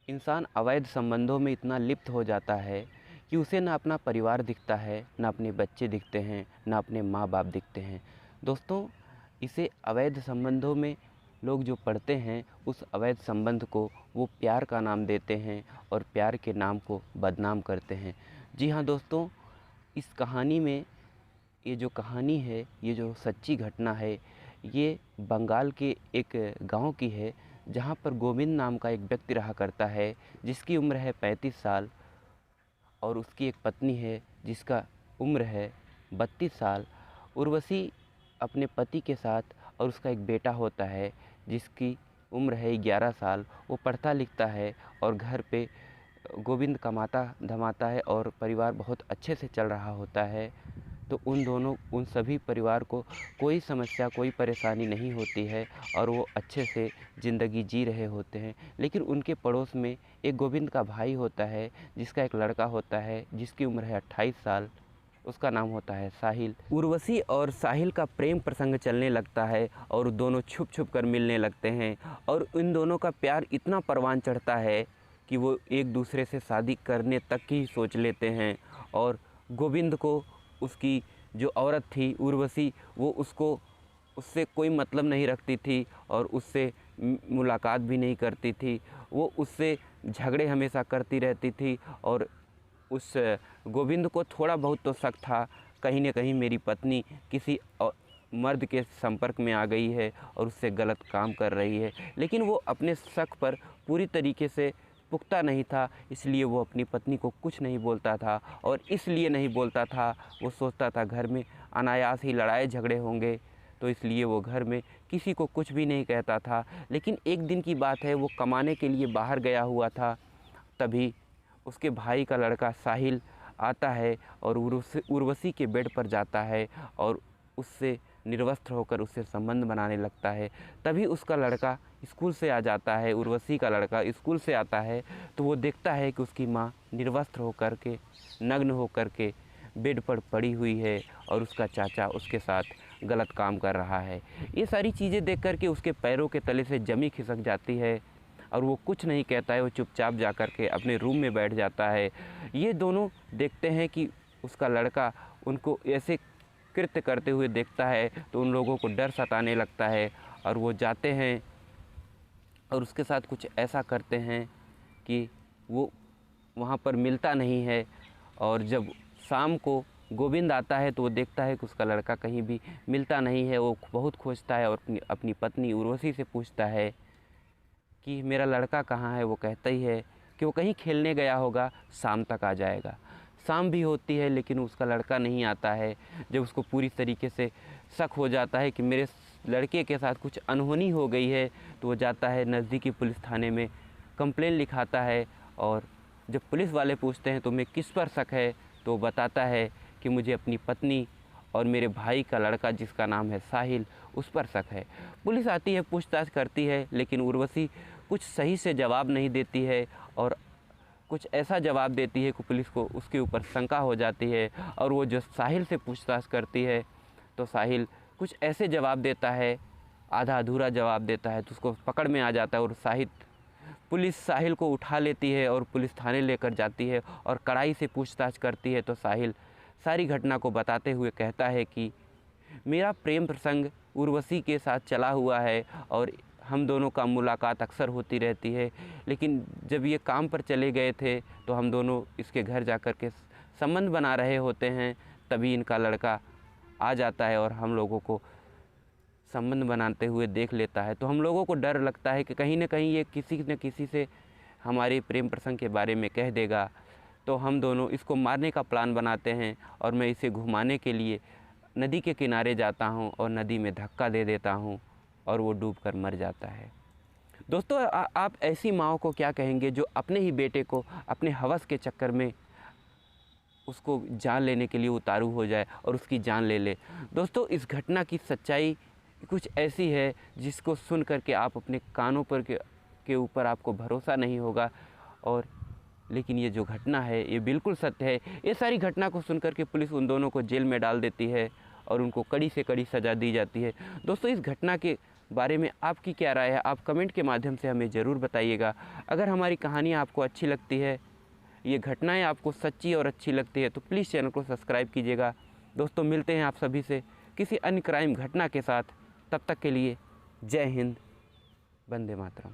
इंसान अवैध संबंधों में इतना लिप्त हो जाता है कि उसे ना अपना परिवार दिखता है, ना अपने बच्चे दिखते हैं, ना अपने माँ बाप दिखते हैं। दोस्तों, इसे अवैध संबंधों में लोग जो पढ़ते हैं, उस अवैध संबंध को वो प्यार का नाम देते हैं और प्यार के नाम को बदनाम करते हैं। जी हाँ दोस्तों, इस कहानी में ये जो कहानी है, ये जो सच्ची घटना है, ये बंगाल के एक गांव की है, जहां पर गोविंद नाम का एक व्यक्ति रहा करता है, जिसकी उम्र है 35 साल और उसकी एक पत्नी है जिसका उम्र है 32 साल। उर्वशी अपने पति के साथ और उसका एक बेटा होता है जिसकी उम्र है 11 साल। वो पढ़ता लिखता है और घर पे गोविंद कमाता धमाता है और परिवार बहुत अच्छे से चल रहा होता है। तो उन सभी परिवार को कोई समस्या, कोई परेशानी नहीं होती है और वो अच्छे से ज़िंदगी जी रहे होते हैं। लेकिन उनके पड़ोस में एक गोविंद का भाई होता है, जिसका एक लड़का होता है जिसकी उम्र है 28 साल। उसका नाम होता है साहिल। उर्वशी और साहिल का प्रेम प्रसंग चलने लगता है और दोनों छुप छुप कर मिलने लगते हैं और इन दोनों का प्यार इतना परवान चढ़ता है कि वो एक दूसरे से शादी करने तक की सोच लेते हैं। और गोविंद को उसकी जो औरत थी उर्वशी, वो उससे कोई मतलब नहीं रखती थी और उससे मुलाकात भी नहीं करती थी। वो उससे झगड़े हमेशा करती रहती थी और उस गोविंद को थोड़ा बहुत तो शक था, कहीं न कहीं मेरी पत्नी किसी मर्द के संपर्क में आ गई है और उससे गलत काम कर रही है। लेकिन वो अपने शक पर पूरी तरीके से पुख्ता नहीं था, इसलिए वो अपनी पत्नी को कुछ नहीं बोलता था। और इसलिए नहीं बोलता था, वो सोचता था घर में अनायास ही लड़ाई झगड़े होंगे, तो इसलिए वो घर में किसी को कुछ भी नहीं कहता था। लेकिन एक दिन की बात है, वो कमाने के लिए बाहर गया हुआ था, तभी उसके भाई का लड़का साहिल आता है और उर्वशी के बेड पर जाता है और उससे निर्वस्त्र होकर उससे संबंध बनाने लगता है। तभी उसका लड़का स्कूल से आ जाता है, उर्वशी का लड़का स्कूल से आता है, तो वो देखता है कि उसकी माँ निर्वस्त्र होकर के, नग्न होकर के बेड पर पड़ी हुई है और उसका चाचा उसके साथ गलत काम कर रहा है। ये सारी चीज़ें देख कर के उसके पैरों के तले से जमी खिसक जाती है और वो कुछ नहीं कहता है, वो चुपचाप जा कर के अपने रूम में बैठ जाता है। ये दोनों देखते हैं कि उसका लड़का उनको ऐसे कृत्य करते हुए देखता है, तो उन लोगों को डर सताने लगता है और वो जाते हैं और उसके साथ कुछ ऐसा करते हैं कि वो वहाँ पर मिलता नहीं है। और जब शाम को गोविंद आता है तो वो देखता है कि उसका लड़का कहीं भी मिलता नहीं है। वो बहुत खोजता है और अपनी पत्नी उर्वशी से पूछता है कि मेरा लड़का कहाँ है। वो कहता ही है कि वो कहीं खेलने गया होगा, शाम तक आ जाएगा। शाम भी होती है लेकिन उसका लड़का नहीं आता है। जब उसको पूरी तरीके से शक हो जाता है कि मेरे लड़के के साथ कुछ अनहोनी हो गई है, तो वो जाता है नज़दीकी पुलिस थाने में, कंप्लेन लिखाता है। और जब पुलिस वाले पूछते हैं तो मैं किस पर शक है, तो वो बताता है कि मुझे अपनी पत्नी और मेरे भाई का लड़का जिसका नाम है साहिल, उस पर शक है। पुलिस आती है, पूछताछ करती है, लेकिन उर्वशी कुछ सही से जवाब नहीं देती है और कुछ ऐसा जवाब देती है कि पुलिस को उसके ऊपर शंका हो जाती है। और वो जो साहिल से पूछताछ करती है तो साहिल कुछ ऐसे जवाब देता है, आधा अधूरा जवाब देता है, तो उसको पकड़ में आ जाता है और पुलिस साहिल को उठा लेती है और पुलिस थाने लेकर जाती है और कड़ाई से पूछताछ करती है। तो साहिल सारी घटना को बताते हुए कहता है कि मेरा प्रेम प्रसंग उर्वशी के साथ चला हुआ है और हम दोनों का मुलाकात अक्सर होती रहती है, लेकिन जब ये काम पर चले गए थे तो हम दोनों इसके घर जाकर के संबंध बना रहे होते हैं, तभी इनका लड़का आ जाता है और हम लोगों को संबंध बनाते हुए देख लेता है। तो हम लोगों को डर लगता है कि कहीं न कहीं ये किसी न किसी से हमारे प्रेम प्रसंग के बारे में कह देगा। तो हम दोनों इसको मारने का प्लान बनाते हैं और मैं इसे घुमाने के लिए नदी के किनारे जाता हूँ और नदी में धक्का दे देता हूँ और वो डूबकर मर जाता है। दोस्तों, आप ऐसी माँओं को क्या कहेंगे जो अपने ही बेटे को अपने हवस के चक्कर में उसको जान लेने के लिए उतारू हो जाए और उसकी जान ले ले। दोस्तों, इस घटना की सच्चाई कुछ ऐसी है जिसको सुन कर के आप अपने कानों पर के ऊपर आपको भरोसा नहीं होगा। और लेकिन ये जो घटना है ये बिल्कुल सत्य है। ये सारी घटना को सुनकर के पुलिस उन दोनों को जेल में डाल देती है और उनको कड़ी से कड़ी सज़ा दी जाती है। दोस्तों, इस घटना के बारे में आपकी क्या राय है, आप कमेंट के माध्यम से हमें ज़रूर बताइएगा। अगर हमारी कहानियाँ आपको अच्छी लगती है, ये घटनाएं आपको सच्ची और अच्छी लगती है, तो प्लीज़ चैनल को सब्सक्राइब कीजिएगा। दोस्तों, मिलते हैं आप सभी से किसी अन्य क्राइम घटना के साथ। तब तक के लिए जय हिंद, वंदे मातरम।